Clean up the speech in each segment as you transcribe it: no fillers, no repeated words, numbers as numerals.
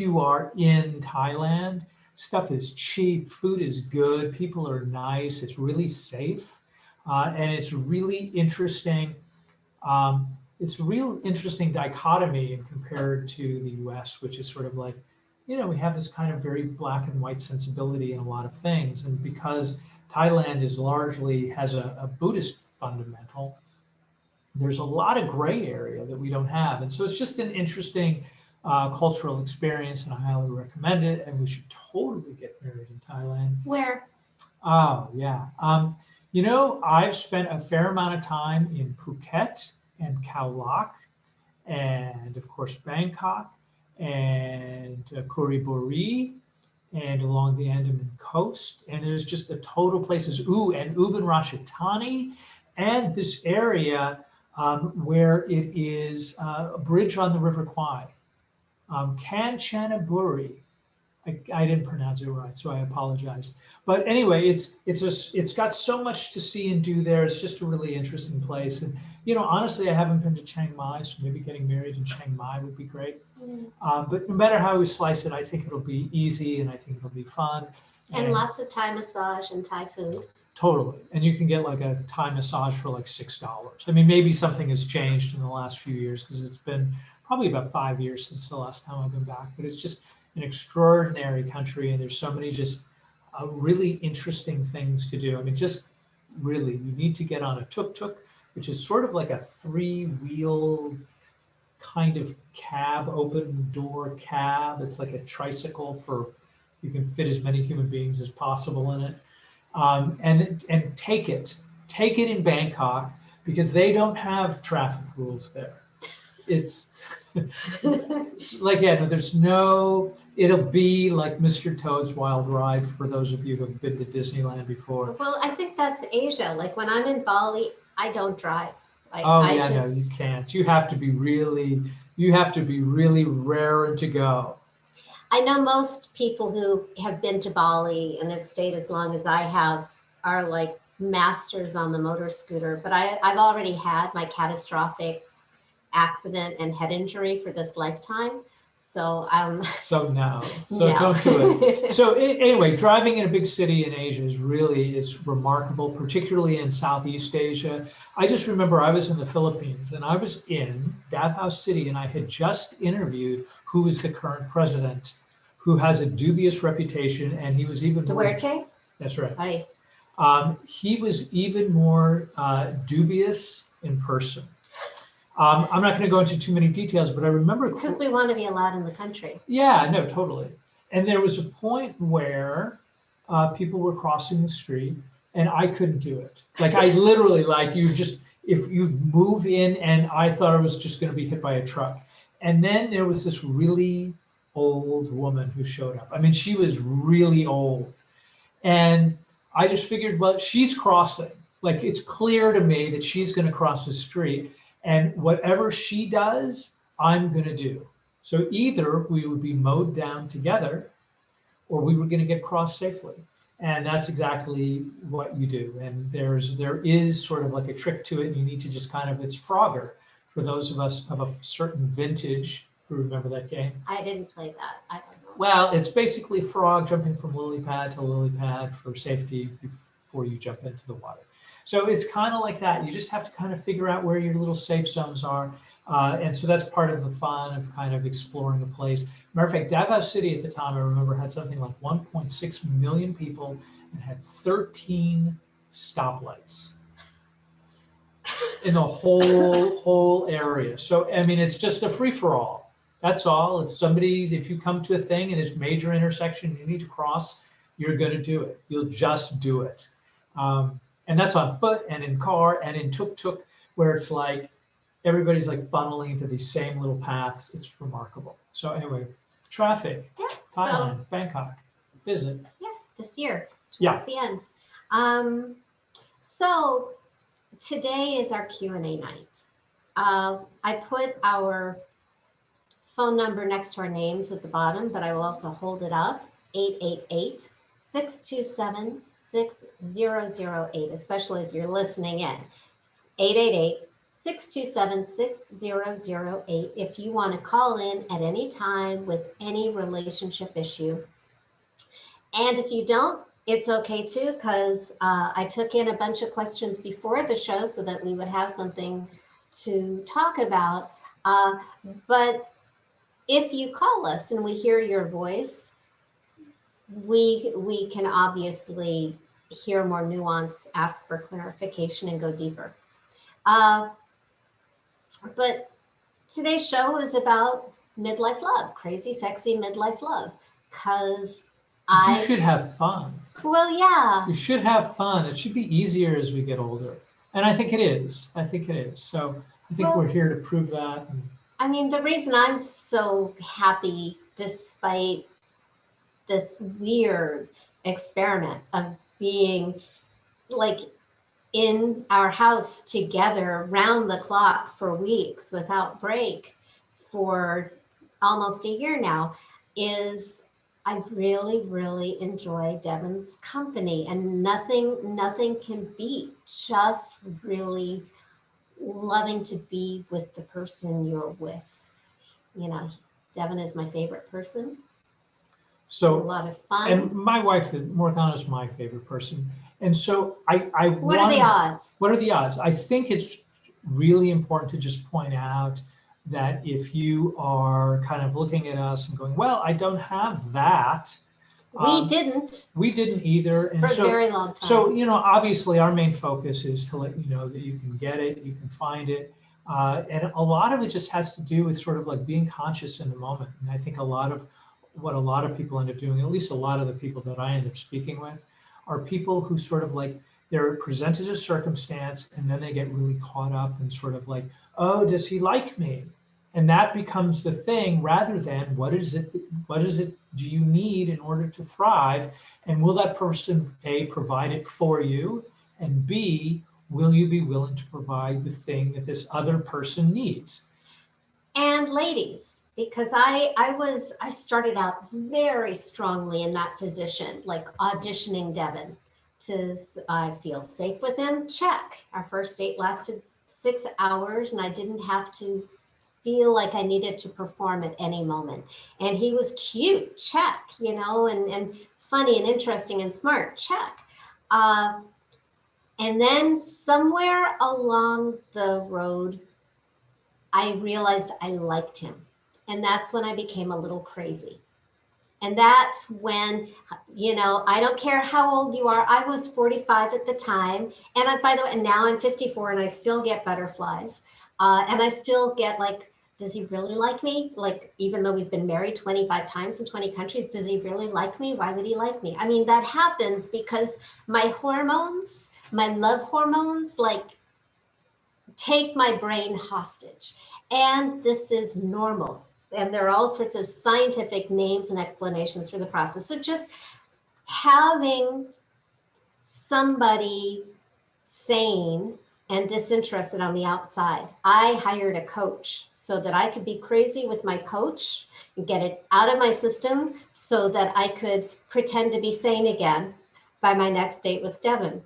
you are in Thailand, stuff is cheap, food is good, people are nice, it's really safe, and it's really interesting. Um, it's a real interesting dichotomy compared to the U.S., which is sort of like, we have this kind of very black and white sensibility in a lot of things, and because Thailand is largely has a Buddhist fundamental, there's a lot of gray area that we don't have. And so it's just an interesting cultural experience, and I highly recommend it. And we should totally get married in Thailand. Where? Oh, yeah. I've spent a fair amount of time in Phuket and Khao Lak, and of course, Bangkok and Kuriburi and along the Andaman coast. And there's just the total places, and Ubin Ratchathani, and this area where it is a bridge on the River Kwai, Kanchanaburi. I didn't pronounce it right, so I apologize. But anyway, it's got so much to see and do there. It's just a really interesting place. And honestly, I haven't been to Chiang Mai, so maybe getting married in Chiang Mai would be great. But no matter how we slice it, I think it'll be easy, and I think it'll be fun. And lots of Thai massage and Thai food. Totally. And you can get like a Thai massage for like $6. I mean, maybe something has changed in the last few years, because it's been probably about 5 years since the last time I've been back. But it's just an extraordinary country, and there's so many just really interesting things to do. I mean, just really, you need to get on a tuk-tuk, which is sort of like a three-wheeled kind of cab, open door cab. It's like a tricycle you can fit as many human beings as possible in it. And take it in Bangkok, because they don't have traffic rules there. It's like, it'll be like Mr. Toad's Wild Ride for those of you who have been to Disneyland before. Well, I think that's Asia. Like when I'm in Bali, I don't drive. No, you can't. You have to be really raring to go. I know most people who have been to Bali and have stayed as long as I have are like masters on the motor scooter, but I've already had my catastrophic accident and head injury for this lifetime. So don't do it. So anyway, driving in a big city in Asia is remarkable, particularly in Southeast Asia. I just remember I was in the Philippines, and I was in Davao City, and I had just interviewed who is the current president, who has a dubious reputation, and he was even Duarte? That's right. Hi. He was even more dubious in person. I'm not going to go into too many details, but I remember... Because we want to be allowed in the country. Yeah, no, totally. And there was a point where people were crossing the street, and I couldn't do it. Like, I literally, if you move in, and I thought I was just going to be hit by a truck. And then there was this really old woman who showed up. I mean, she was really old. And I just figured, well, she's crossing. Like, it's clear to me that she's going to cross the street. And whatever she does, I'm going to do. So either we would be mowed down together, or we were going to get crossed safely. And that's exactly what you do. And there is sort of like a trick to it. And you need to just it's Frogger for those of us of a certain vintage who remember that game. I didn't play that. I don't know. Well, it's basically frog jumping from lily pad to lily pad for safety before you jump into the water. So it's kind of like that. You just have to kind of figure out where your little safe zones are. And so that's part of the fun of kind of exploring a place. Matter of fact, Davao City at the time, I remember, had something like 1.6 million people and had 13 stoplights in the whole area. So, I mean, it's just a free-for-all. That's all. If you come to a thing and it's major intersection, you need to cross, you're going to do it. You'll just do it. And that's on foot and in car and in tuk-tuk, where it's like everybody's like funneling into these same little paths. It's remarkable. So anyway, traffic, Thailand, Bangkok, visit. Yeah, this year, towards the end. So today is our Q&A night. I put our phone number next to our names at the bottom, but I will also hold it up, 888-627-6008, especially if you're listening in. 627-6008 if you want to call in at any time with any relationship issue. And if you don't, it's okay too, because I took in a bunch of questions before the show so that we would have something to talk about. But if you call us and we hear your voice, we can obviously hear more nuance, ask for clarification, and go deeper. But today's show is about midlife love, crazy, sexy midlife love, because You should have fun. Well, yeah. You should have fun. It should be easier as we get older. And I think it is. I think it is. So I think we're here to prove that. I mean, the reason I'm so happy, despite this weird experiment of being like in our house together round the clock for weeks without break for almost a year now, is I really, really enjoy Devin's company, and nothing can beat just really loving to be with the person you're with. You know, Devin is my favorite person. So a lot of fun. And my wife, Morgana, is my favorite person. And so what are the odds? What are the odds? I think it's really important to just point out that if you are kind of looking at us and going, well, I don't have that. We didn't. We didn't either. And for a very long time. So, obviously our main focus is to let you know that you can get it, you can find it. And a lot of it just has to do with sort of like being conscious in the moment. And I think what a lot of people end up doing, at least a lot of the people that I end up speaking with, are people who sort of like, they're presented a circumstance and then they get really caught up in sort of like, oh, does he like me? And that becomes the thing, rather than what is it do you need in order to thrive? And will that person, A, provide it for you? And B, will you be willing to provide the thing that this other person needs? And ladies, because I started out very strongly in that position, like auditioning Devin to I feel safe with him. Check. Our first date lasted 6 hours and I didn't have to feel like I needed to perform at any moment. And he was cute. Check. And funny and interesting and smart. Check. And then somewhere along the road, I realized I liked him. And that's when I became a little crazy. And that's when, I don't care how old you are. I was 45 at the time. And by the way, and now I'm 54 and I still get butterflies. And I still get like, does he really like me? Like, even though we've been married 25 times in 20 countries, does he really like me? Why would he like me? I mean, that happens because my hormones, my love hormones, like take my brain hostage. And this is normal. And there are all sorts of scientific names and explanations for the process. So just having somebody sane and disinterested on the outside. I hired a coach so that I could be crazy with my coach and get it out of my system so that I could pretend to be sane again by my next date with Devin.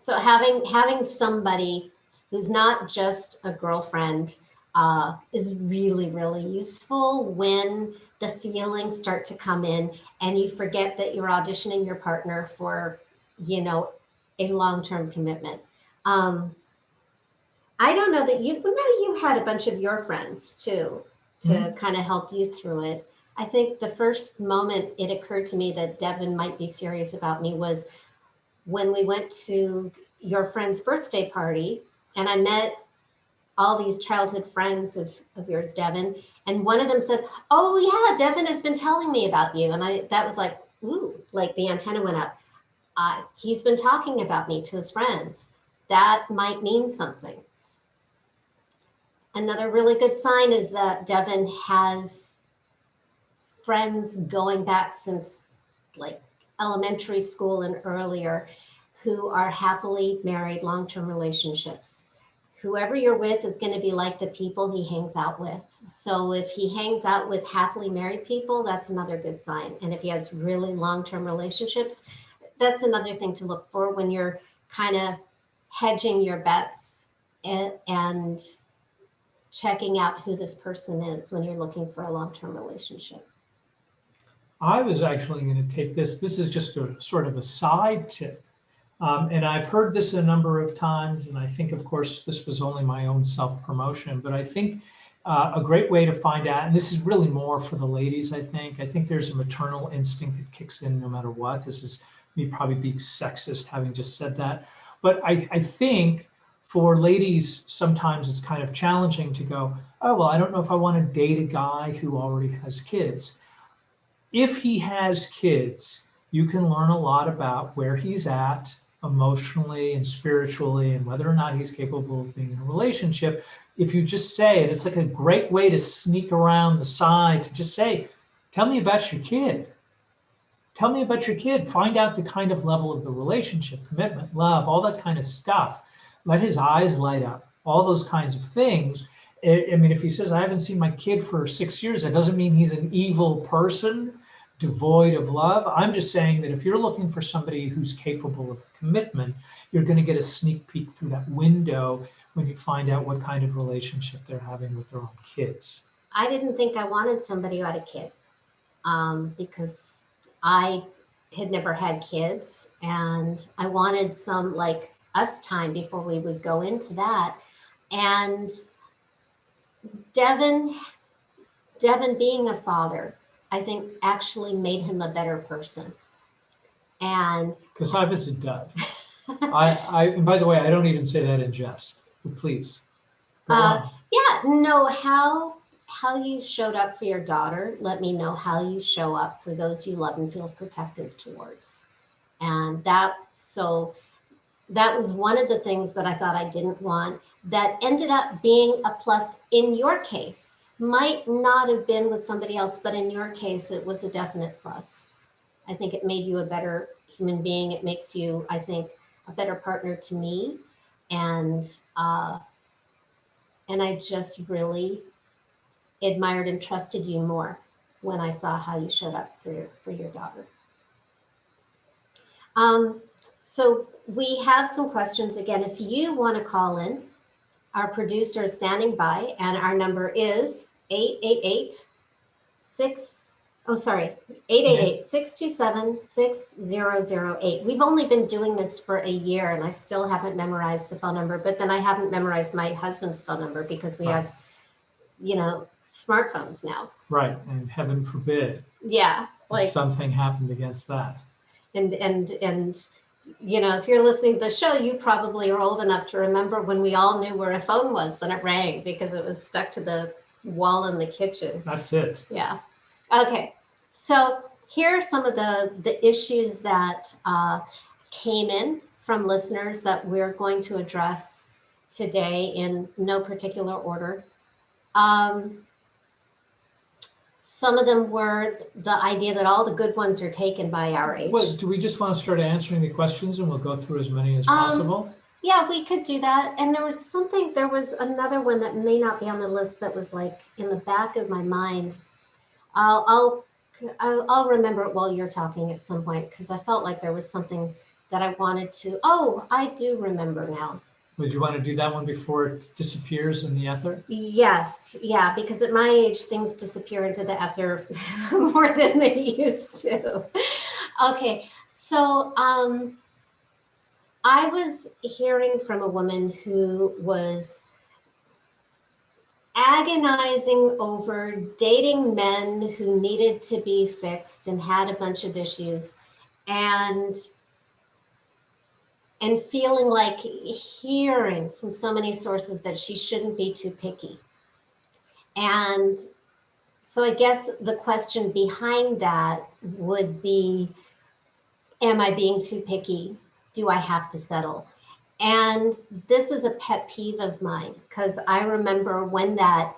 So having somebody who's not just a girlfriend is really, really useful when the feelings start to come in and you forget that you're auditioning your partner for, a long-term commitment. I don't know that you had a bunch of your friends too, to kind of help you through it. I think the first moment it occurred to me that Devin might be serious about me was when we went to your friend's birthday party and I met all these childhood friends of yours, Devin. And one of them said, oh yeah, Devin has been telling me about you. And that was like, ooh, like the antenna went up. He's been talking about me to his friends. That might mean something. Another really good sign is that Devin has friends going back since like elementary school and earlier who are happily married, long-term relationships. Whoever you're with is going to be like the people he hangs out with. So if he hangs out with happily married people, that's another good sign. And if he has really long-term relationships, that's another thing to look for when you're kind of hedging your bets and checking out who this person is when you're looking for a long-term relationship. I was actually going to take this. This is just a sort of a side tip. And I've heard this a number of times, and I think, of course, this was only my own self-promotion, but I think a great way to find out, and this is really more for the ladies, I think there's a maternal instinct that kicks in no matter what. This is me probably being sexist, having just said that. But I think for ladies, sometimes it's kind of challenging to go, oh, well, I don't know if I want to date a guy who already has kids. If he has kids, you can learn a lot about where he's at emotionally and spiritually and whether or not he's capable of being in a relationship. If you just say it, it's like a great way to sneak around the side to just say, tell me about your kid. Tell me about your kid. Find out the kind of level of the relationship, commitment, love, all that kind of stuff. Let his eyes light up, all those kinds of things. I mean, if he says, I haven't seen my kid for 6 years, that doesn't mean he's an evil person, devoid of love. I'm just saying that if you're looking for somebody who's capable of commitment, you're going to get a sneak peek through that window when you find out what kind of relationship they're having with their own kids. I didn't think I wanted somebody who had a kid because I had never had kids, and I wanted some like us time before we would go into that. And Devin being a father, I think actually made him a better person. And because I was a dud. And by the way, I don't even say that in jest. But please. Yeah, know how you showed up for your daughter. Let me know how you show up for those you love and feel protective towards. And that was one of the things that I thought I didn't want, that ended up being a plus in your case. Might not have been with somebody else, but in your case, it was a definite plus. I think it made you a better human being. It makes you, I think, a better partner to me. And I just really admired and trusted you more when I saw how you showed up for your daughter. So we have some questions. Again, if you want to call in, our producer is standing by, and our number is 888-627-6008. We've only been doing this for a year, and I still haven't memorized the phone number, but then I haven't memorized my husband's phone number because we have, smartphones now. Right, and heaven forbid. Yeah. Like something happened against that. And if you're listening to the show, you probably are old enough to remember when we all knew where a phone was when it rang because it was stuck to the wall in the kitchen. That's it. Yeah. Okay. So here are some of the issues that came in from listeners that we're going to address today in no particular order. Some of them were the idea that all the good ones are taken by our age. Well, do we just want to start answering the questions and we'll go through as many as possible? Yeah, we could do that. And there was another one that may not be on the list that was like in the back of my mind. I'll remember it while you're talking at some point because I felt like there was something that I wanted to. Oh, I do remember now. Would you want to do that one before it disappears in the ether? Yes. Yeah, because at my age, things disappear into the ether more than they used to. Okay. So I was hearing from a woman who was agonizing over dating men who needed to be fixed and had a bunch of issues and feeling like hearing from so many sources that she shouldn't be too picky. And so I guess the question behind that would be, am I being too picky? Do I have to settle? And this is a pet peeve of mine because I remember when that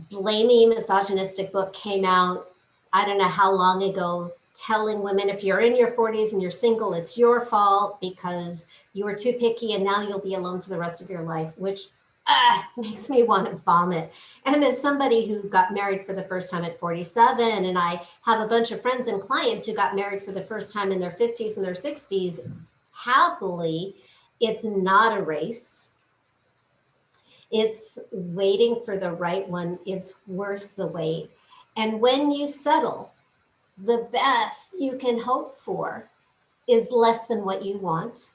blamey misogynistic book came out, I don't know how long ago, telling women if you're in your 40s and you're single, it's your fault because you were too picky and now you'll be alone for the rest of your life, which makes me want to vomit. And as somebody who got married for the first time at 47, and I have a bunch of friends and clients who got married for the first time in their 50s and their 60s, happily, it's not a race. It's waiting for the right one is worth the wait. And when you settle, the best you can hope for is less than what you want.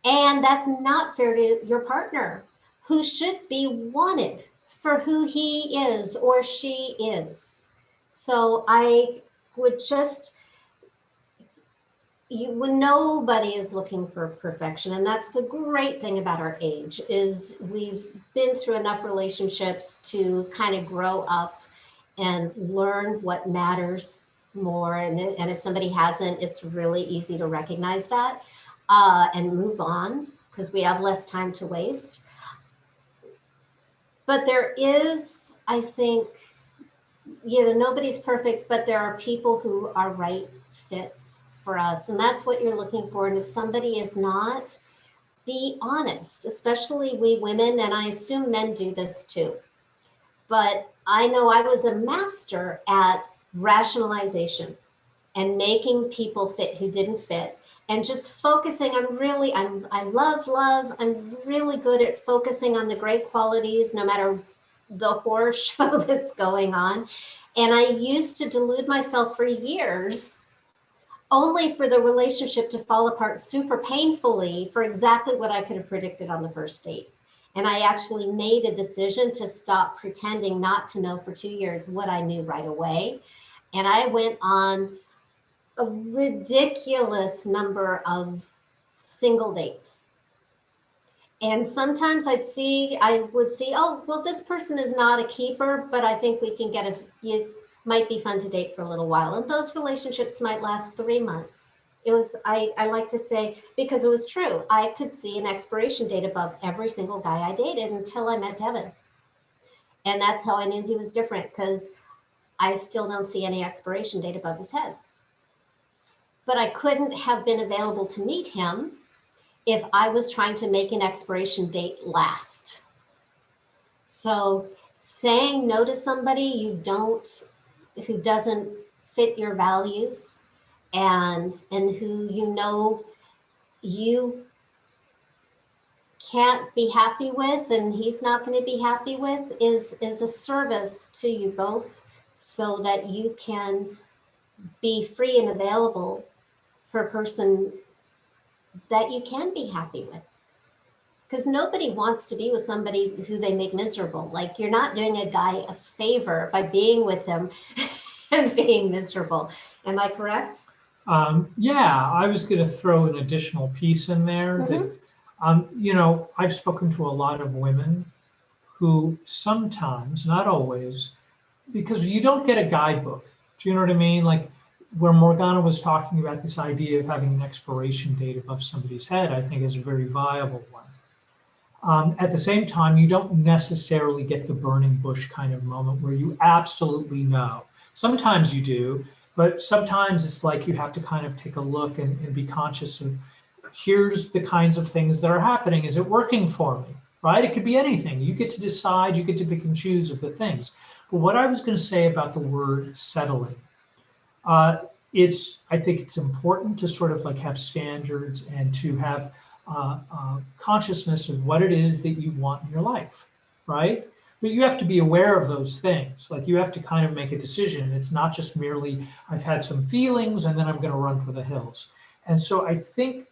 And that's not fair to your partner, who should be wanted for who he is or she is. So I would just, nobody is looking for perfection. And that's the great thing about our age, is we've been through enough relationships to kind of grow up and learn what matters more. And if somebody hasn't, it's really easy to recognize that and move on, because we have less time to waste. But there is, I think, nobody's perfect, but there are people who are right fits for us. And that's what you're looking for. And if somebody is not, be honest, especially we women, and I assume men do this too. But I know I was a master at rationalization and making people fit who didn't fit, and just focusing on I love love. I'm really good at focusing on the great qualities, no matter the horror show that's going on. And I used to delude myself for years, only for the relationship to fall apart super painfully for exactly what I could have predicted on the first date. And I actually made a decision to stop pretending not to know for 2 years what I knew right away. And I went on a ridiculous number of single dates. And sometimes I would see, oh, well, this person is not a keeper, but I think we can it might be fun to date for a little while. And those relationships might last 3 months. It was, I like to say, because it was true, I could see an expiration date above every single guy I dated until I met Devin. And that's how I knew he was different, because I still don't see any expiration date above his head. But I couldn't have been available to meet him if I was trying to make an expiration date last. So saying no to somebody who doesn't fit your values and who you can't be happy with, and he's not going to be happy with, is a service to you both, so that you can be free and available for a person that you can be happy with. Because nobody wants to be with somebody who they make miserable. Like, you're not doing a guy a favor by being with him and being miserable. Am I correct? Yeah, I was going to throw an additional piece in there that, I've spoken to a lot of women who sometimes, not always, because you don't get a guidebook. Do you know what I mean? Like, where Morgana was talking about this idea of having an expiration date above somebody's head, I think is a very viable one. At the same time, you don't necessarily get the burning bush kind of moment where you absolutely know. Sometimes you do, but sometimes it's like you have to kind of take a look and be conscious of, here's the kinds of things that are happening. Is it working for me? Right? It could be anything. You get to decide, you get to pick and choose of the things. But what I was going to say about the word settling, I think it's important to sort of like have standards and to have consciousness of what it is that you want in your life, right? But you have to be aware of those things. Like, you have to kind of make a decision. It's not just merely, I've had some feelings and then I'm going to run for the hills. And so I think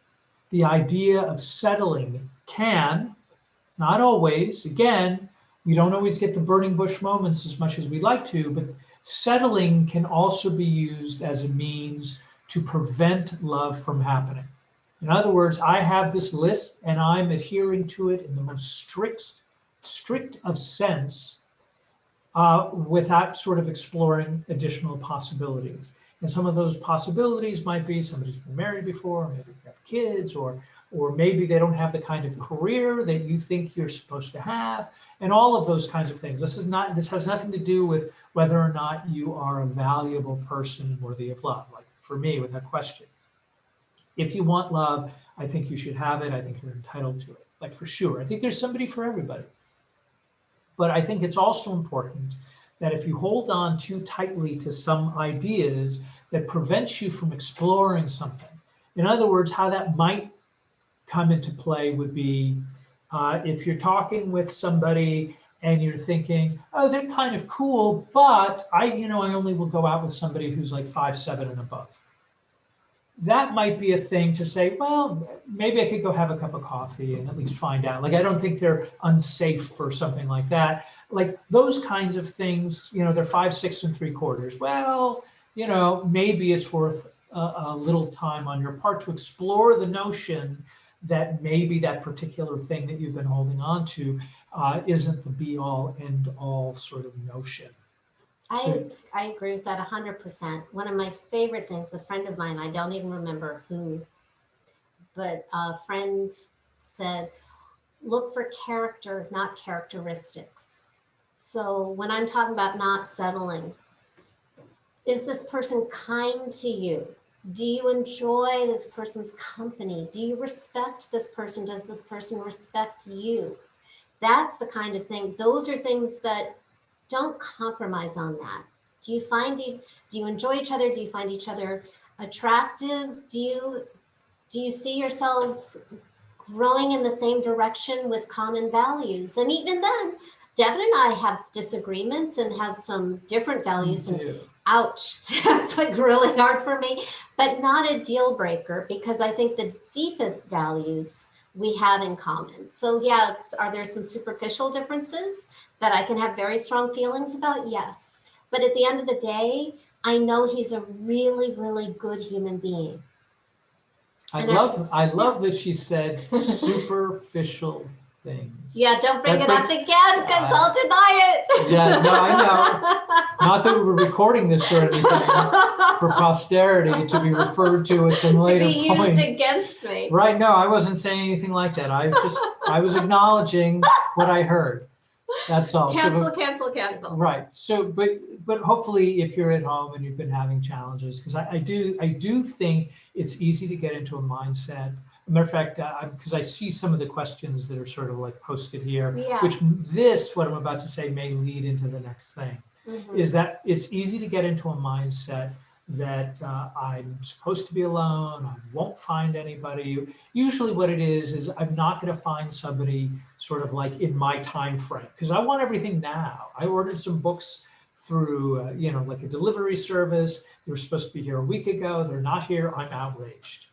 the idea of settling can, not always, again, we don't always get the burning bush moments as much as we'd like to, but settling can also be used as a means to prevent love from happening. In other words, I have this list and I'm adhering to it in the most strict of sense, without sort of exploring additional possibilities. And some of those possibilities might be somebody's been married before, maybe they have kids, or maybe they don't have the kind of career that you think you're supposed to have, and all of those kinds of things. This has nothing to do with whether or not you are a valuable person worthy of love. Like, for me, without question, if you want love, I think you should have it. I think you're entitled to it, like, for sure. I think there's somebody for everybody. But I think it's also important that if you hold on too tightly to some ideas that prevents you from exploring something, in other words, how that might come into play would be, If you're talking with somebody and you're thinking, oh, they're kind of cool, but I only will go out with somebody who's like 5'7" and above. That might be a thing to say, well, maybe I could go have a cup of coffee and at least find out. Like, I don't think they're unsafe for something like that. Like those kinds of things, they're 5'6 3/4. Well, maybe it's worth a little time on your part to explore the notion that maybe that particular thing that you've been holding on to isn't the be all end all sort of notion. I agree with that 100%. One of my favorite things, a friend of mine, I don't even remember who, but a friend said, look for character, not characteristics. So when I'm talking about not settling, is this person kind to you? Do you enjoy this person's company? Do you respect this person? Does this person respect you? That's the kind of thing. Those are things that don't compromise on that. Do you enjoy each other? Do you find each other attractive? Do you see yourselves growing in the same direction with common values? And even then, Devin and I have disagreements and have some different values. And ouch, that's like really hard for me, but not a deal breaker, because I think the deepest values we have in common. So yeah, are there some superficial differences that I can have very strong feelings about? Yes. But at the end of the day, I know he's a really, really good human being. I love that she said superficial things. Yeah, don't bring it up again, because I'll deny it. Yeah, no, I know. Not that we were recording this or anything for posterity to be referred to at some later point. To be used against me. Right, no, I wasn't saying anything like that. I was acknowledging what I heard. That's all. Cancel. Right. So, but hopefully, if you're at home and you've been having challenges, because I do think it's easy to get into a mindset. As a matter of fact, because I see some of the questions that are sort of like posted here, which what I'm about to say may lead into the next thing, is that it's easy to get into a mindset that I'm supposed to be alone, I won't find anybody. Usually what it is I'm not going to find somebody sort of like in my time frame, because I want everything now. I ordered some books through, like a delivery service. They were supposed to be here a week ago. They're not here. I'm outraged,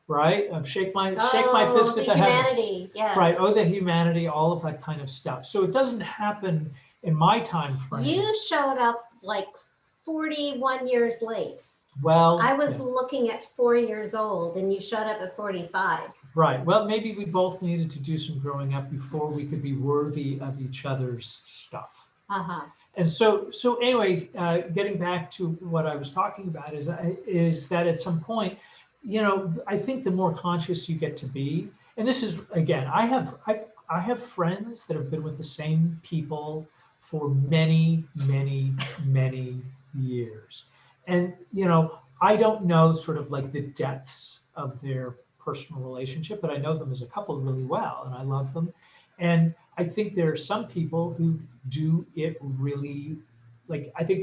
right? Shake my fist at the heavens. Yes. Right. Oh, the humanity, all of that kind of stuff. So it doesn't happen in my time frame. You showed up like 41 years late. Well, I was looking at 4 years old and you showed up at 45. Right. Well, maybe we both needed to do some growing up before we could be worthy of each other's stuff. And so anyway, getting back to what I was talking about is that at some point, I think the more conscious you get to be, and this is, again, I have friends that have been with the same people for many, many, many years. And, I don't know sort of like the depths of their personal relationship, but I know them as a couple really well and I love them. And I think there are some people who do it really, like, I think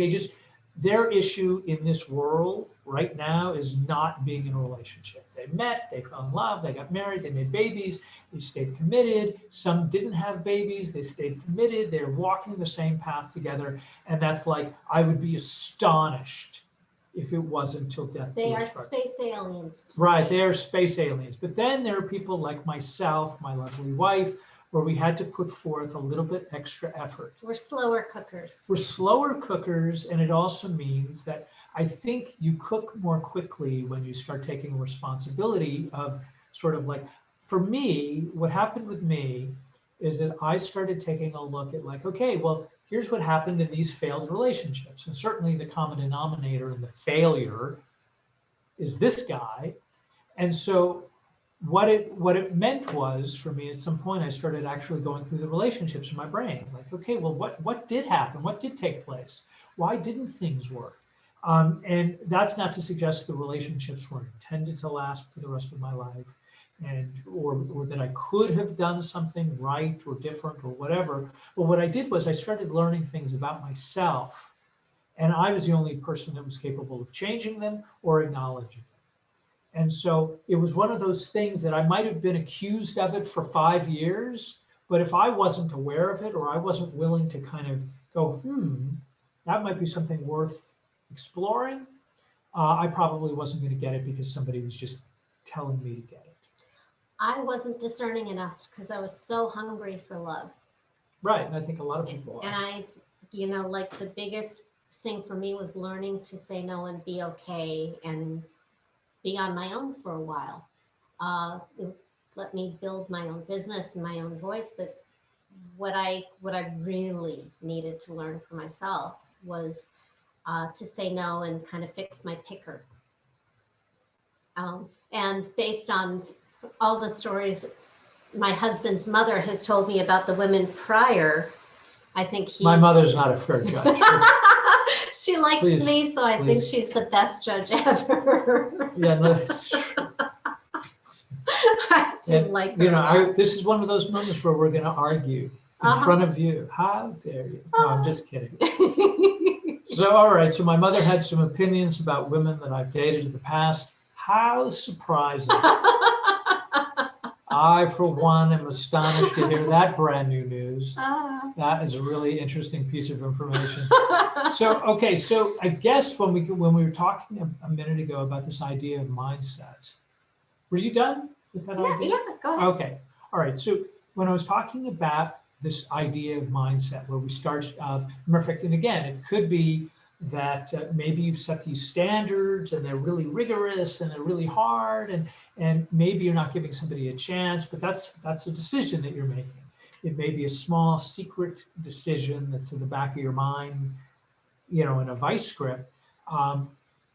their issue in this world right now is not being in a relationship. They met, they fell in love, they got married, they made babies, they stayed committed. Some didn't have babies, they stayed committed, they're walking the same path together. And that's like, I would be astonished if it wasn't till death. They are space aliens. Right, they are space aliens. But then there are people like myself, my lovely wife, where we had to put forth a little bit extra effort. We're slower cookers. We're slower cookers, and it also means that I think you cook more quickly when you start taking responsibility of sort of like, for me, what happened with me is that I started taking a look at like, okay, well, here's what happened in these failed relationships. And certainly the common denominator in the failure is this guy. And so what it meant was, for me, at some point, I started actually going through the relationships in my brain. Like, okay, well, what did happen? What did take place? Why didn't things work? And that's not to suggest the relationships were intended to last for the rest of my life, or that I could have done something right or different or whatever. But what I did was I started learning things about myself, and I was the only person that was capable of changing them or acknowledging them. And so it was one of those things that I might have been accused of it for 5 years, But if I wasn't aware of it, or I wasn't willing to kind of go, that might be something worth exploring, I probably wasn't going to get it because somebody was just telling me to get it. I wasn't discerning enough because I was so hungry for love. Right. And I think a lot of people And are. like the biggest thing for me was learning to say no and be okay and be on my own for a while. It let me build my own business and my own voice. But what I really needed to learn for myself was to say no and kind of fix my picker. And based on all the stories my husband's mother has told me about the women prior, I think My mother's not a fair judge. She likes me, so I think she's the best judge ever. Yeah, no, that's true. I do like her. This is one of those moments where we're going to argue in front of you. How dare you? No, I'm just kidding. So, all right. So my mother had some opinions about women that I've dated in the past. How surprising. I, for one, am astonished to hear that brand new news. That is a really interesting piece of information. So, okay. So I guess when we were talking a minute ago about this idea of mindset, were you done with that idea? Yeah, go ahead. Okay. All right. So when I was talking about this idea of mindset, where we start, perfect, and again, it could be that maybe you've set these standards and they're really rigorous and they're really hard, and maybe you're not giving somebody a chance, but that's a decision that you're making. It may be a small secret decision that's in the back of your mind, in a vice grip,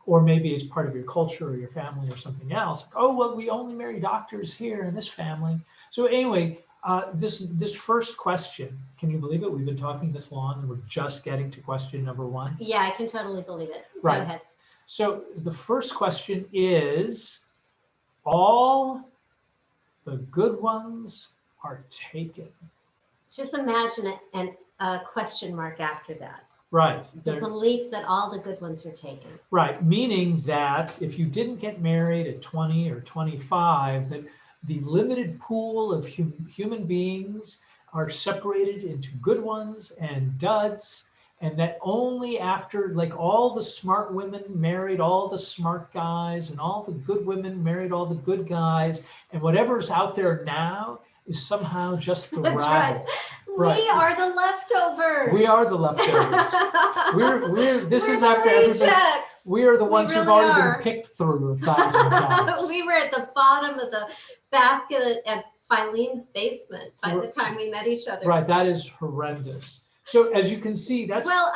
or maybe it's part of your culture or your family or something else. Like, oh, well, we only marry doctors here in this family. So anyway, this first question, can you believe it? We've been talking this long and we're just getting to question number one. Yeah, I can totally believe it. Right. Go ahead. So the first question is, all the good ones are taken. Just imagine a question mark after that. Right. The belief that all the good ones are taken. Right. Meaning that if you didn't get married at 20 or 25, that the limited pool of human beings are separated into good ones and duds, and that only after, like, all the smart women married all the smart guys, and all the good women married all the good guys, and whatever's out there now is somehow just the That's rabble. Right. We are the leftovers. We are the leftovers. This is after everybody. We are the ones who've already been picked through 1,000 times. We were at the bottom of the basket at Filene's basement by the time we met each other. Right. That is horrendous. So as you can see, that's well.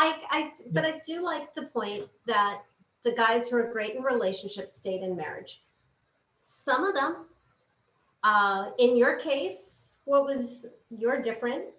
But I do like the point that the guys who are great in relationships stayed in marriage. Some of them. In your case, what was your different?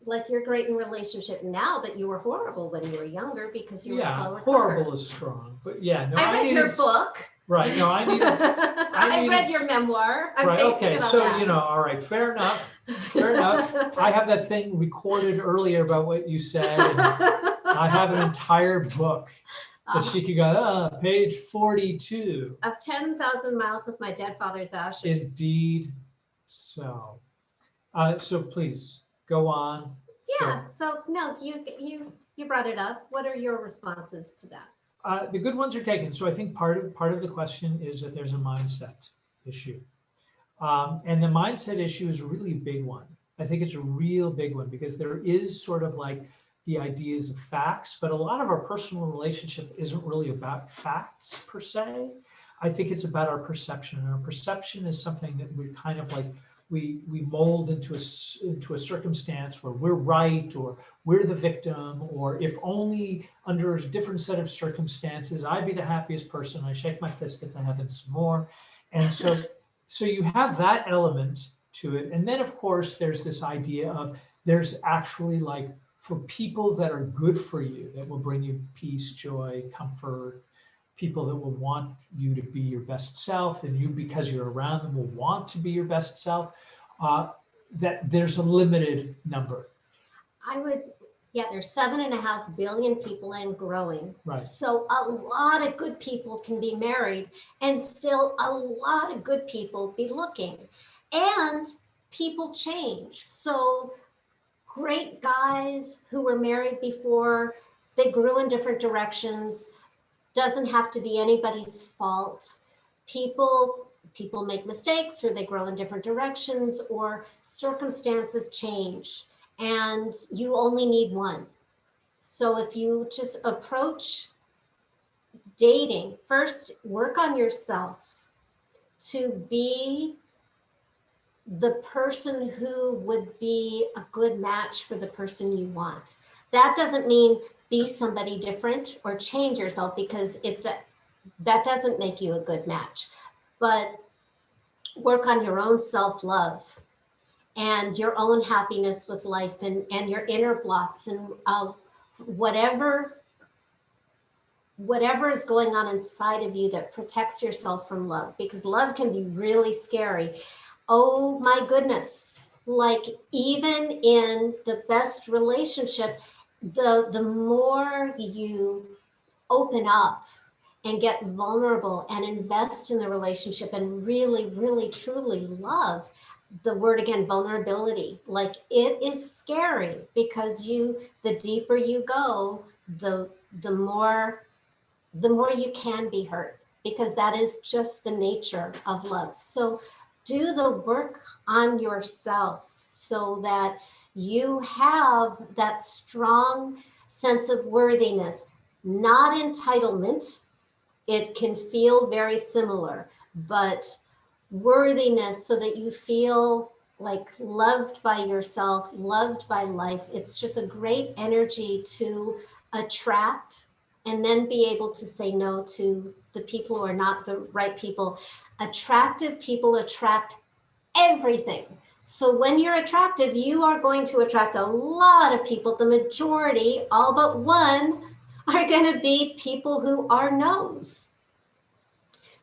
Like, you're great in relationship now, but you were horrible when you were younger because you were slower. Horrible is strong, but yeah. No, I read your book. Right. No, I needed. I read your memoir. Right. Okay. So all right. Fair enough. Fair enough. I have that thing recorded earlier about what you said. And I have an entire book that she could go, page 42. Of 10,000 miles of my dead father's ashes. Indeed. So, so please go on. Yeah. So no, you brought it up. What are your responses to that? The good ones are taken. So I think part of the question is that there's a mindset issue. And the mindset issue is a really big one. I think it's a real big one because there is sort of like the ideas of facts, but a lot of our personal relationship isn't really about facts per se. I think it's about our perception. And our perception is something that we kind of like, we mold into a circumstance where we're right, or we're the victim, or if only under a different set of circumstances, I'd be the happiest person. I shake my fist at the heavens some more. And so you have that element to it. And then of course, there's this idea of there's actually, like, for people that are good for you, that will bring you peace, joy, comfort, people that will want you to be your best self, and you, because you're around them, will want to be your best self, that there's a limited number. There's 7.5 billion people and growing. Right. So a lot of good people can be married and still a lot of good people be looking. And people change. So great guys who were married before, they grew in different directions. Doesn't have to be anybody's fault. People make mistakes, or they grow in different directions, or circumstances change, and you only need one. So if you just approach dating, first work on yourself to be the person who would be a good match for the person you want. That doesn't mean be somebody different or change yourself, because if that doesn't make you a good match. But work on your own self-love and your own happiness with life, and your inner blocks, and whatever is going on inside of you that protects yourself from love, because love can be really scary. Oh my goodness. Like, even in the best relationship, the more you open up and get vulnerable and invest in the relationship and really, really, truly love, the word again, vulnerability, like, it is scary, because the deeper you go, the more you can be hurt, because that is just the nature of love. So do the work on yourself so that you have that strong sense of worthiness, not entitlement. It can feel very similar, but worthiness, so that you feel like loved by yourself, loved by life. It's just a great energy to attract, and then be able to say no to the people who are not the right people. Attractive people attract everything. So when you're attractive, you are going to attract a lot of people. The majority, all but one, are going to be people who are no's.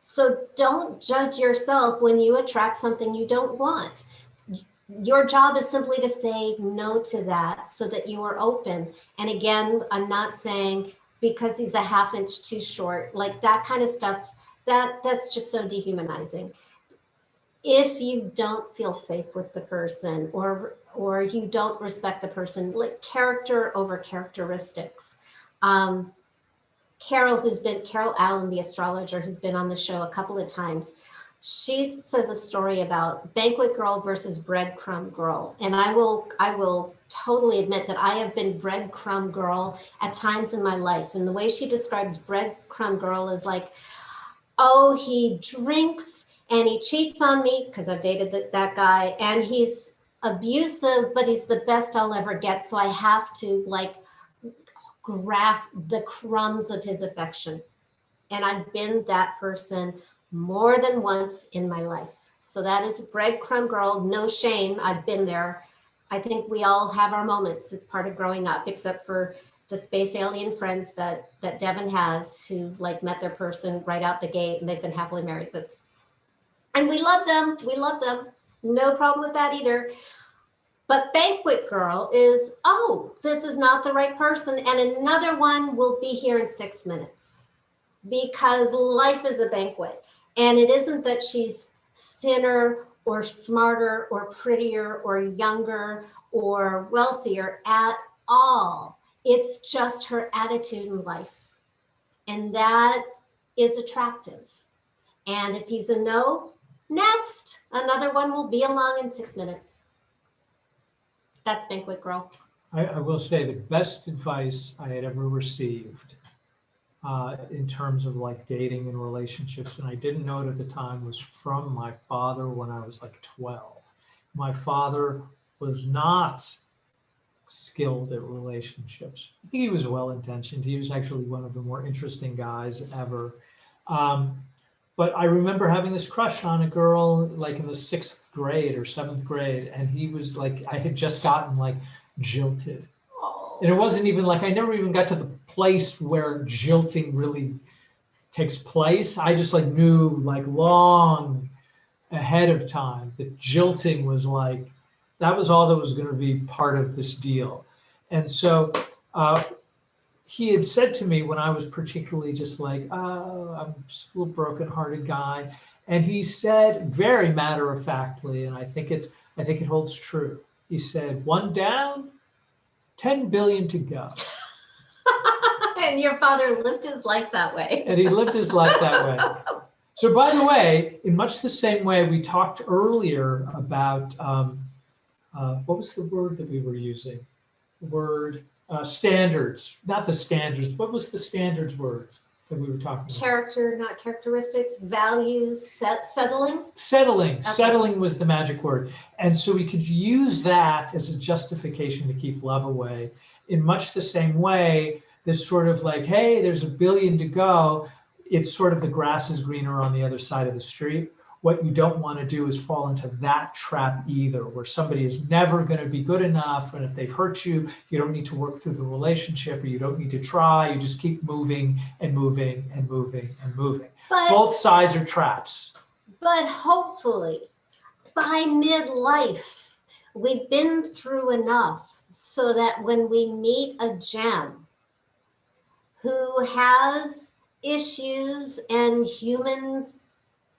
So don't judge yourself when you attract something you don't want. Your job is simply to say no to that, so that you are open. And again, I'm not saying because he's a half inch too short, like that kind of stuff, that's just so dehumanizing. If you don't feel safe with the person, or you don't respect the person, like, character over characteristics. Carol Allen, the astrologer, who's been on the show a couple of times, she says a story about banquet girl versus breadcrumb girl. And I will totally admit that I have been breadcrumb girl at times in my life. And the way she describes breadcrumb girl is like, oh, he drinks and he cheats on me, because I've dated that guy, and he's abusive, but he's the best I'll ever get. So I have to, like, grasp the crumbs of his affection. And I've been that person more than once in my life. So that is breadcrumb girl, no shame. I've been there. I think we all have our moments. It's part of growing up, except for the space alien friends that Devin has, who, like, met their person right out the gate and they've been happily married since. And we love them. We love them. No problem with that either. But banquet girl is, oh, this is not the right person, and another one will be here in 6 minutes, because life is a banquet. And it isn't that she's thinner or smarter or prettier or younger or wealthier at all. It's just her attitude in life. And that is attractive. And if he's a no, next, another one will be along in 6 minutes. That's banquet girl. I will say the best advice I had ever received in terms of, like, dating and relationships, and I didn't know it at the time, was from my father when I was like 12. My father was not skilled at relationships. I think he was well-intentioned. He was actually one of the more interesting guys ever. But I remember having this crush on a girl, like, in the 6th grade or 7th grade, and he was like, I had just gotten, like, jilted. And it wasn't even like, I never even got to the place where jilting really takes place. I just, like, knew, like, long ahead of time that jilting was, like, that was all that was going to be part of this deal. And so he had said to me when I was particularly just like, oh, I'm just a little brokenhearted guy. And he said very matter-of-factly, and I think it's I think it holds true. He said, 1 down, 10 billion to go. And your father lived his life that way. And he lived his life that way. So by the way, in much the same way we talked earlier about, what was the word that we were using? The word standards, not the standards. What was the standards words that we were talking about? Character, not characteristics, values, settling. Settling. Okay. Settling was the magic word. And so we could use that as a justification to keep love away. In much the same way, this sort of like, hey, there's 1 billion to go. It's sort of the grass is greener on the other side of the street. What you don't want to do is fall into that trap either, where somebody is never going to be good enough. And if they've hurt you, you don't need to work through the relationship, or you don't need to try. You just keep moving and moving and moving and moving. Both sides are traps. But hopefully, by midlife, we've been through enough so that when we meet a gem who has issues and human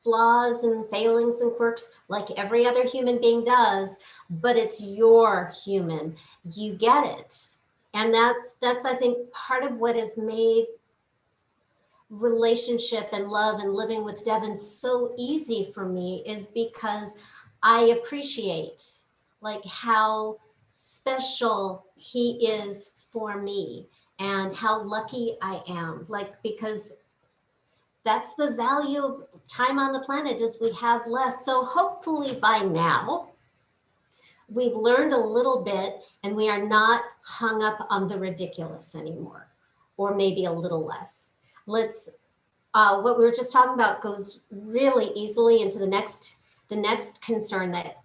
flaws and failings and quirks like every other human being does, but it's your human, you get it. And that's I think part of what has made relationship and love and living with Devin so easy for me, is because I appreciate like how special he is for me and how lucky I am, like, because that's the value of time on the planet, is we have less. So hopefully by now we've learned a little bit and we are not hung up on the ridiculous anymore, or maybe a little less. Let's, what we were just talking about goes really easily into the next concern that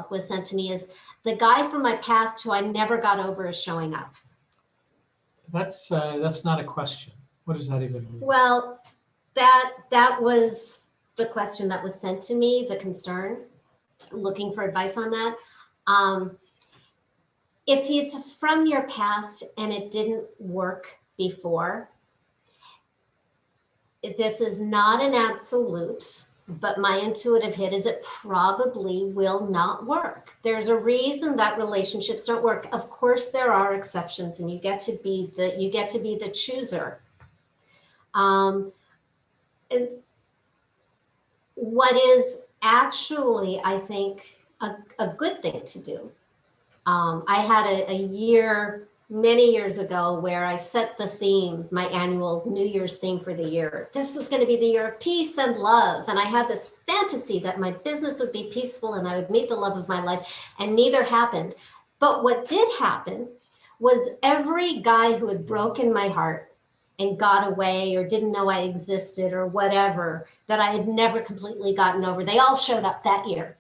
was sent to me, is the guy from my past who I never got over is showing up. That's not a question. What does that even mean? Well, that was the question that was sent to me, the concern, looking for advice on that. If he's from your past and it didn't work before, this is not an absolute, but my intuitive hit is it probably will not work. There's a reason that relationships don't work. Of course, there are exceptions, and you get to be the chooser. And what is actually, I think, a good thing to do. I had a year, many years ago, where I set the theme, my annual New Year's theme for the year. This was going to be the year of peace and love. And I had this fantasy that my business would be peaceful and I would meet the love of my life, and neither happened. But what did happen was every guy who had broken my heart and got away or didn't know I existed or whatever, that I had never completely gotten over, they all showed up that year.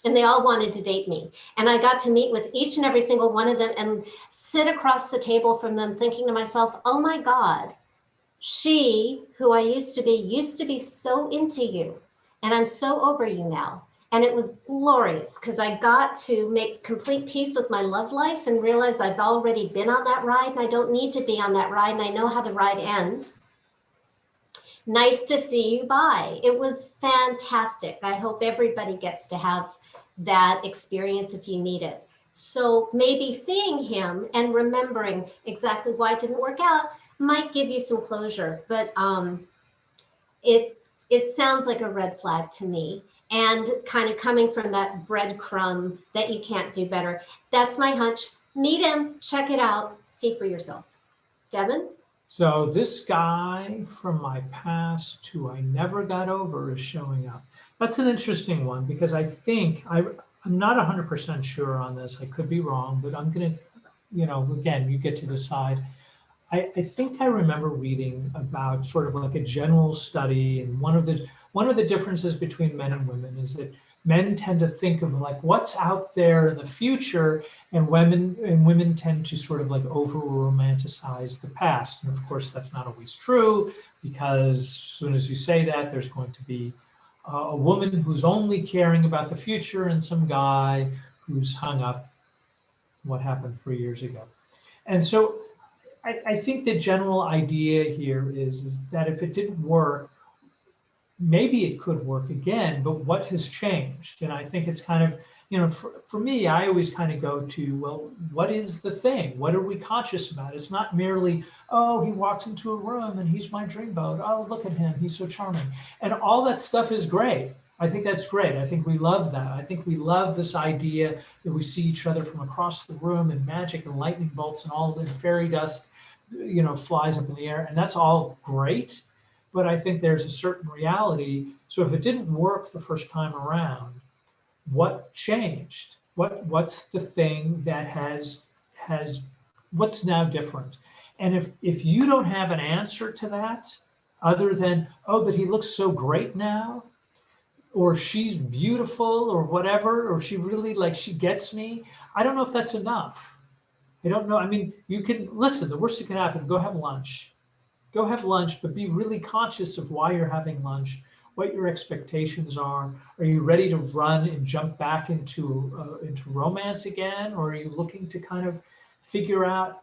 And they all wanted to date me. And I got to meet with each and every single one of them and sit across the table from them thinking to myself, oh my God, she who I used to be so into you. And I'm so over you now. And it was glorious because I got to make complete peace with my love life and realize I've already been on that ride and I don't need to be on that ride, and I know how the ride ends. Nice to see you, bye. It was fantastic. I hope everybody gets to have that experience if you need it. So maybe seeing him and remembering exactly why it didn't work out might give you some closure, but it sounds like a red flag to me. And kind of coming from that breadcrumb that you can't do better. That's my hunch. Meet him, check it out, see for yourself. Devin? So this guy from my past who I never got over is showing up. That's an interesting one, because I think, I'm not 100% sure on this. I could be wrong, but I'm going to, again, you get to decide. I think I remember reading about sort of like a general study, and one of the differences between men and women is that men tend to think of like what's out there in the future, and women tend to sort of like over romanticize the past. And of course, that's not always true, because as soon as you say that, there's going to be a woman who's only caring about the future and some guy who's hung up what happened 3 years ago. And so I think the general idea here is that if it didn't work, maybe it could work again, but what has changed? And I think it's kind of, for me, I always kind of go to, well, what is the thing? What are we conscious about? It's not merely, oh, he walked into a room and he's my dreamboat. Oh, look at him. He's so charming. And all that stuff is great. I think that's great. I think we love that. I think we love this idea that we see each other from across the room and magic and lightning bolts and all the fairy dust, flies up in the air. And that's all great. But I think there's a certain reality. So if it didn't work the first time around, what changed? What's the thing that has what's now different? And if you don't have an answer to that, other than, oh, but he looks so great now, or she's beautiful, or whatever, or she really, like, she gets me, I don't know if that's enough. I don't know. I mean, you can listen, the worst that can happen, go have lunch. Go have lunch, but be really conscious of why you're having lunch, what your expectations are. Are you ready to run and jump back into romance again? Or are you looking to kind of figure out,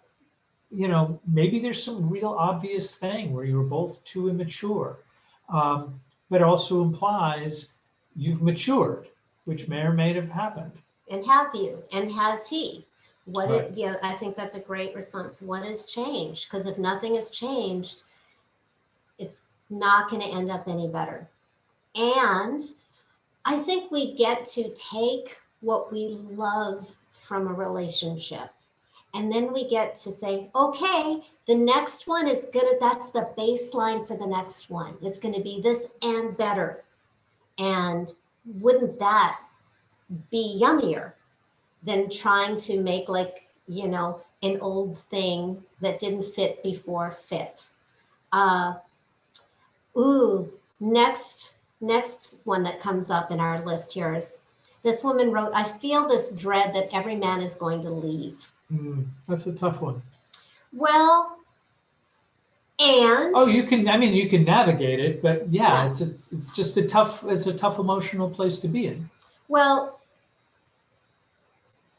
maybe there's some real obvious thing where you were both too immature, but also implies you've matured, which may or may have happened. And have you? And has he? Right. I think that's a great response. What has changed? Because if nothing has changed, it's not going to end up any better. And I think we get to take what we love from a relationship, and then we get to say, okay, the next one is good. That's the baseline for the next one. It's going to be this and better. And wouldn't that be yummier than trying to make, like, an old thing that didn't fit before fit? Next one that comes up in our list here is, this woman wrote, I feel this dread that every man is going to leave. That's a tough one. Well, and you can navigate it, but yeah. It's just a tough emotional place to be in. Well,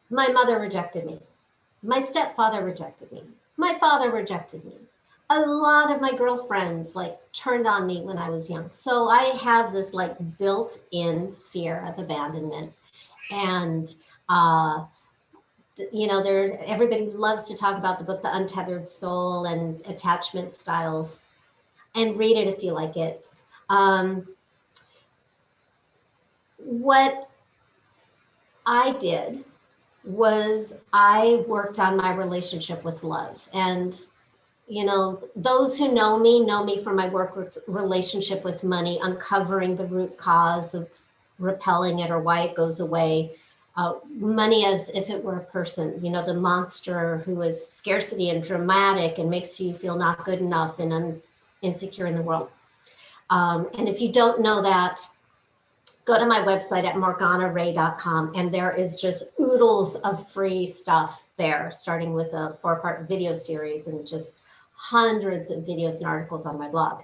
my mother rejected me. My stepfather rejected me. My father rejected me. A lot of my girlfriends turned on me when I was young. So I have this built-in fear of abandonment. And, everybody loves to talk about the book, The Untethered Soul, and attachment styles, and read it if you like it. What I did was I worked on my relationship with love. And those who know me from my work with relationship with money, uncovering the root cause of repelling it or why it goes away. Money as if it were a person, the monster who is scarcity and dramatic and makes you feel not good enough and insecure in the world. And if you don't know that, go to my website at morganaray.com, and there is just oodles of free stuff there, starting with a 4-part video series and just hundreds of videos and articles on my blog.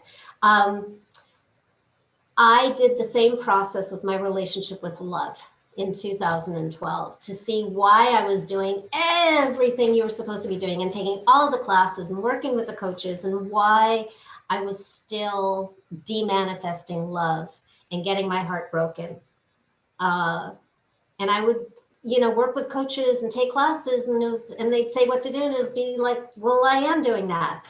I did the same process with my relationship with love in 2012 to see why I was doing everything you were supposed to be doing and taking all the classes and working with the coaches, and why I was still demanifesting love and getting my heart broken. And I would, work with coaches and take classes, and they'd say what to do, and it'd be like, well, I am doing that.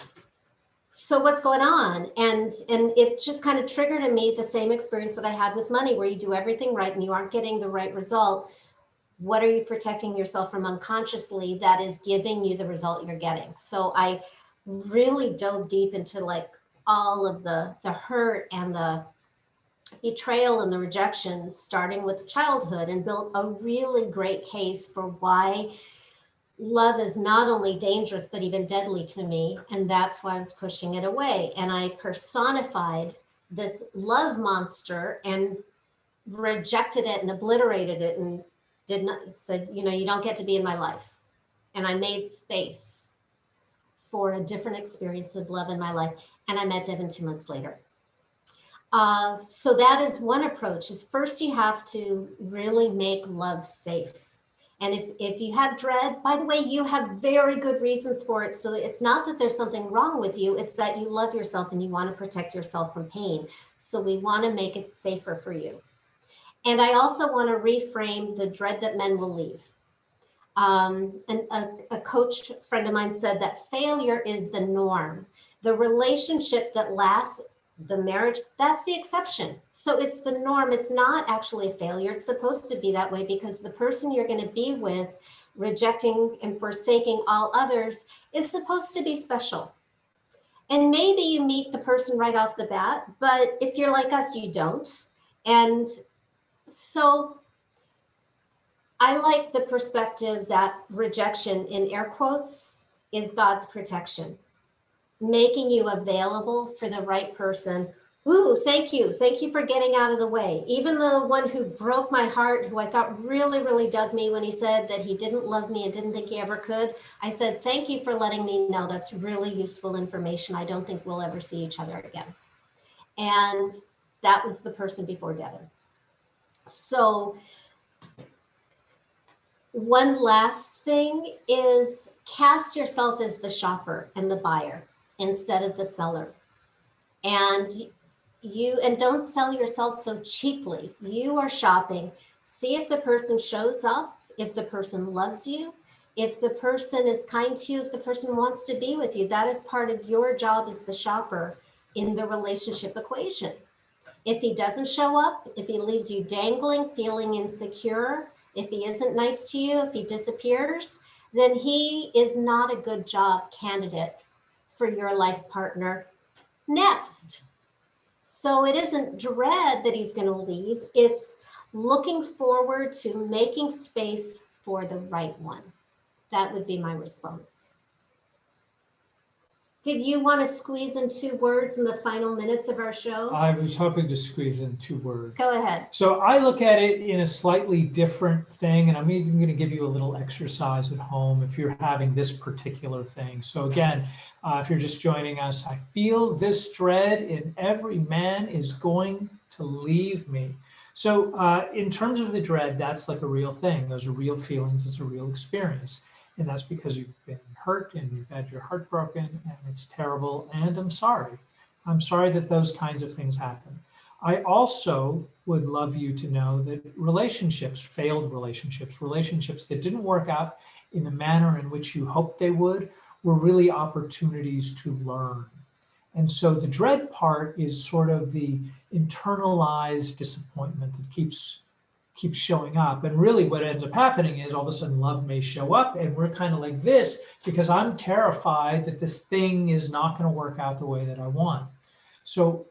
So what's going on? And it just kind of triggered in me the same experience that I had with money, where you do everything right and you aren't getting the right result. What are you protecting yourself from unconsciously that is giving you the result you're getting? So I really dove deep into all of the hurt and the betrayal and the rejection, starting with childhood, and built a really great case for why love is not only dangerous, but even deadly to me. And that's why I was pushing it away. And I personified this love monster and rejected it and obliterated it and said, you don't get to be in my life. And I made space for a different experience of love in my life. And I met Devin 2 months later. So that is one approach, is first you have to really make love safe. And if you have dread, by the way, you have very good reasons for it. So it's not that there's something wrong with you. It's that you love yourself and you want to protect yourself from pain. So we want to make it safer for you. And I also want to reframe the dread that men will leave. And a coach friend of mine said that failure is the norm. The relationship that lasts, the marriage, that's the exception. So it's the norm. It's not actually a failure. It's supposed to be that way because the person you're going to be with, rejecting and forsaking all others, is supposed to be special. And maybe you meet the person right off the bat, but if you're like us, you don't. And so I like the perspective that rejection, in air quotes, is God's protection, making you available for the right person. Ooh, thank you. Thank you for getting out of the way. Even the one who broke my heart, who I thought really, really dug me when he said that he didn't love me and didn't think he ever could, I said, thank you for letting me know. That's really useful information. I don't think we'll ever see each other again. And that was the person before Devin. So one last thing is cast yourself as the shopper and the buyer instead of the seller. And don't sell yourself so cheaply. You are shopping. See if the person shows up, if the person loves you, if the person is kind to you, if the person wants to be with you. That is part of your job as the shopper in the relationship equation. If he doesn't show up, if he leaves you dangling, feeling insecure, if he isn't nice to you, if he disappears, then he is not a good job candidate for your life partner. Next. So it isn't dread that he's going to leave. It's looking forward to making space for the right one. That would be my response. Did you want to squeeze in 2 words in the final minutes of our show? I was hoping to squeeze in 2 words. Go ahead. So I look at it in a slightly different thing, and I'm even going to give you a little exercise at home if you're having this particular thing. So again, if you're just joining us, I feel this dread in every man is going to leave me. So in terms of the dread, that's like a real thing. Those are real feelings. It's a real experience. And that's because you've been hurt and you've had your heart broken and it's terrible. And I'm sorry. I'm sorry that those kinds of things happen. I also would love you to know that relationships, failed relationships, relationships that didn't work out in the manner in which you hoped they would, were really opportunities to learn. And so the dread part is sort of the internalized disappointment that keeps showing up. And really what ends up happening is all of a sudden love may show up and we're kind of like this because I'm terrified that this thing is not going to work out the way that I want. So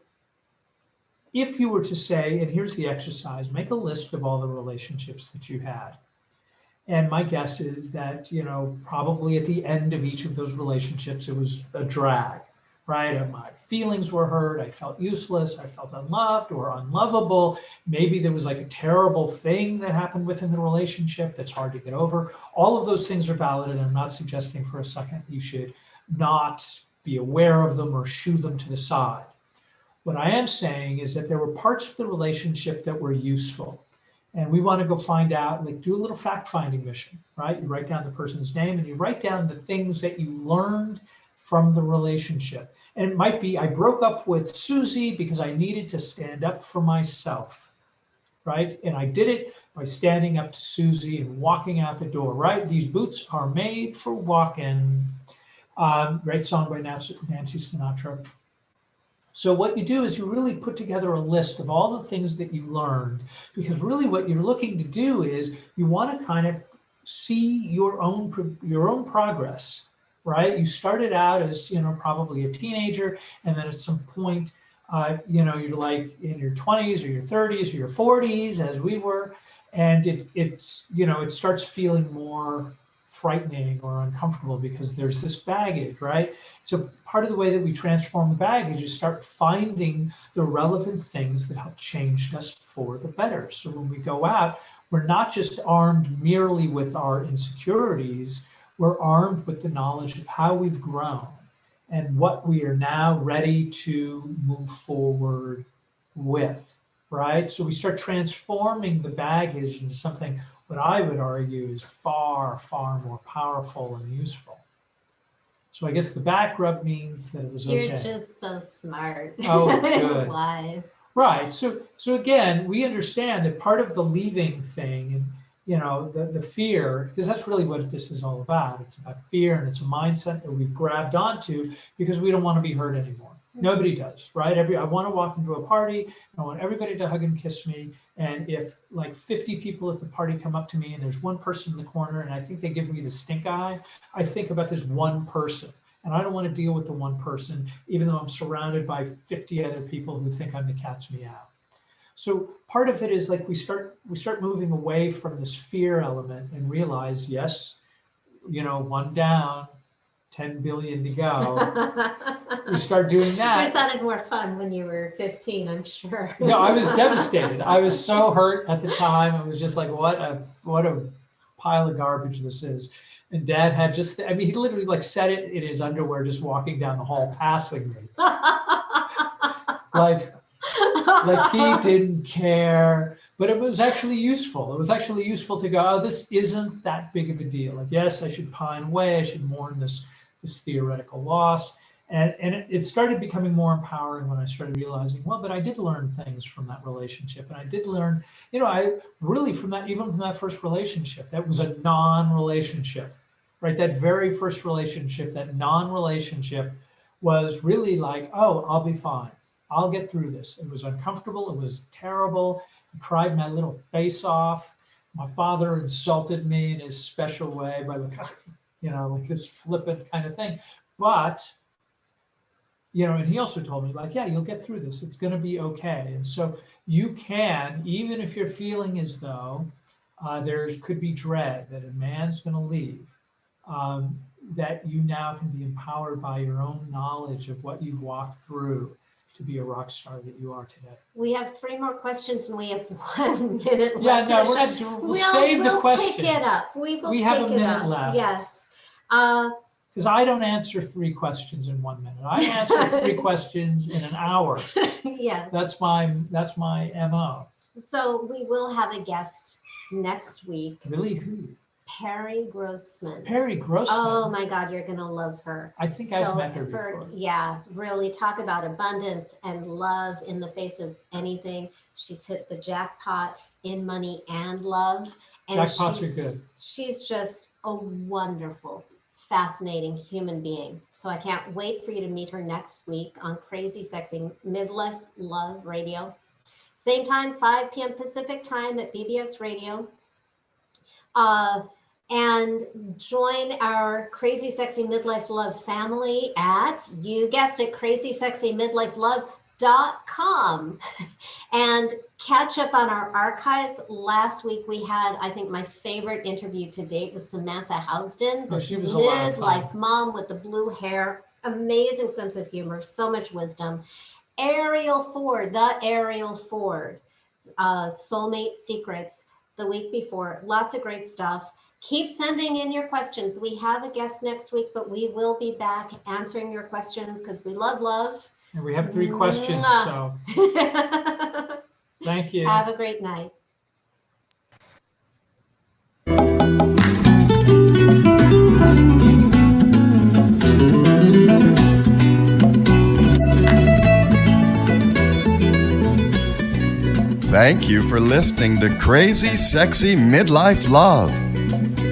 if you were to say, and here's the exercise, make a list of all the relationships that you had. And my guess is that, probably at the end of each of those relationships, it was a drag, right? My feelings were hurt. I felt useless. I felt unloved or unlovable. Maybe there was like a terrible thing that happened within the relationship that's hard to get over. All of those things are valid. And I'm not suggesting for a second you should not be aware of them or shoo them to the side. What I am saying is that there were parts of the relationship that were useful. And we want to go find out, like do a little fact-finding mission, right? You write down the person's name and you write down the things that you learned from the relationship. And it might be, I broke up with Susie because I needed to stand up for myself, right? And I did it by standing up to Susie and walking out the door, right? These boots are made for walking. Great song by Nancy Sinatra. So what you do is you really put together a list of all the things that you learned, because really what you're looking to do is you want to kind of see your own progress. Right? You started out as, probably a teenager, and then at some point, you're like in your 20s or your 30s or your 40s, as we were, and it starts feeling more frightening or uncomfortable because there's this baggage, right? So part of the way that we transform the baggage is start finding the relevant things that have changed us for the better. So when we go out, we're not just armed merely with our insecurities, we're armed with the knowledge of how we've grown and what we are now ready to move forward with, right? So we start transforming the baggage into something, what I would argue is far, far more powerful and useful. So I guess the back rub means that it was okay. You're just so smart. Oh, good. Wise. Right. So again, we understand that part of the leaving thing, and the fear, because that's really what this is all about. It's about fear, and it's a mindset that we've grabbed onto because we don't want to be hurt anymore. Nobody does, right? I want to walk into a party. I want everybody to hug and kiss me. And if like 50 people at the party come up to me and there's one person in the corner and I think they give me the stink eye, I think about this one person. And I don't want to deal with the one person, even though I'm surrounded by 50 other people who think I'm the cat's meow. So part of it is like we start moving away from this fear element and realize, yes, one down, 10 billion to go. We start doing that. It sounded more fun when you were 15, I'm sure. No, I was devastated. I was so hurt at the time. It was just like, what a pile of garbage this is. And Dad had he literally like said it in his underwear, just walking down the hall, passing me. like he didn't care, but it was actually useful. It was actually useful to go, oh, this isn't that big of a deal. Like, yes, I should pine away. I should mourn this theoretical loss. And it started becoming more empowering when I started realizing, well, but I did learn things from that relationship. And I did learn, I really from that first relationship, that was a non-relationship, right? That very first relationship, that non-relationship was really like, oh, I'll be fine. I'll get through this. It was uncomfortable. It was terrible. I cried my little face off. My father insulted me in his special way by like this flippant kind of thing. But, and he also told me like, yeah, you'll get through this. It's going to be okay. And so you can, even if you're feeling as though could be dread that a man's going to leave, that you now can be empowered by your own knowledge of what you've walked through to be a rock star that you are today. We have 3 more questions and we have 1 minute Yeah, left. no, we'll save the questions. We'll pick it up. We have a minute left. Yes. Because I don't answer 3 questions in 1 minute. I answer 3 questions in an hour. Yes. That's my MO. So we will have a guest next week. Really? Who? Perry Grossman. Perry Grossman. Oh my God, you're going to love her. I think I've met her before. Yeah, really talk about abundance and love in the face of anything. She's hit the jackpot in money and love. And Jackpots are good. She's just a wonderful, fascinating human being. So I can't wait for you to meet her next week on Crazy Sexy Midlife Love Radio. Same time, 5 p.m. Pacific time at BBS Radio. And join our Crazy Sexy Midlife Love family at, you guessed it, crazysexymidlifelove.com. And catch up on our archives. Last week we had, I think, my favorite interview to date with Samantha Housden, the midlife mom with the blue hair, amazing sense of humor, so much wisdom. Ariel Ford, Soulmate Secrets, the week before, lots of great stuff. Keep sending in your questions. We have a guest next week, but we will be back answering your questions because we love. And we have 3 questions, so thank you. Have a great night. Thank you for listening to Crazy Sexy Midlife Love.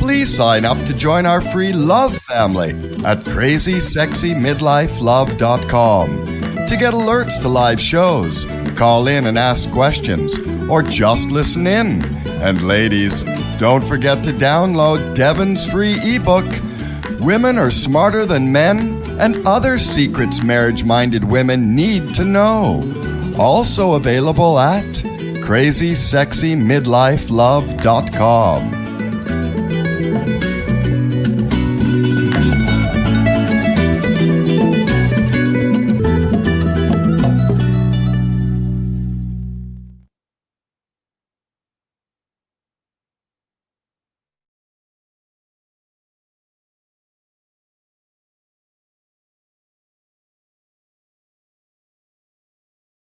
Please sign up to join our free love family at crazysexymidlifelove.com to get alerts to live shows, call in and ask questions, or just listen in. And ladies, don't forget to download Devin's free ebook, Women Are Smarter Than Men and Other Secrets Marriage-Minded Women Need to Know. Also available at crazysexymidlifelove.com.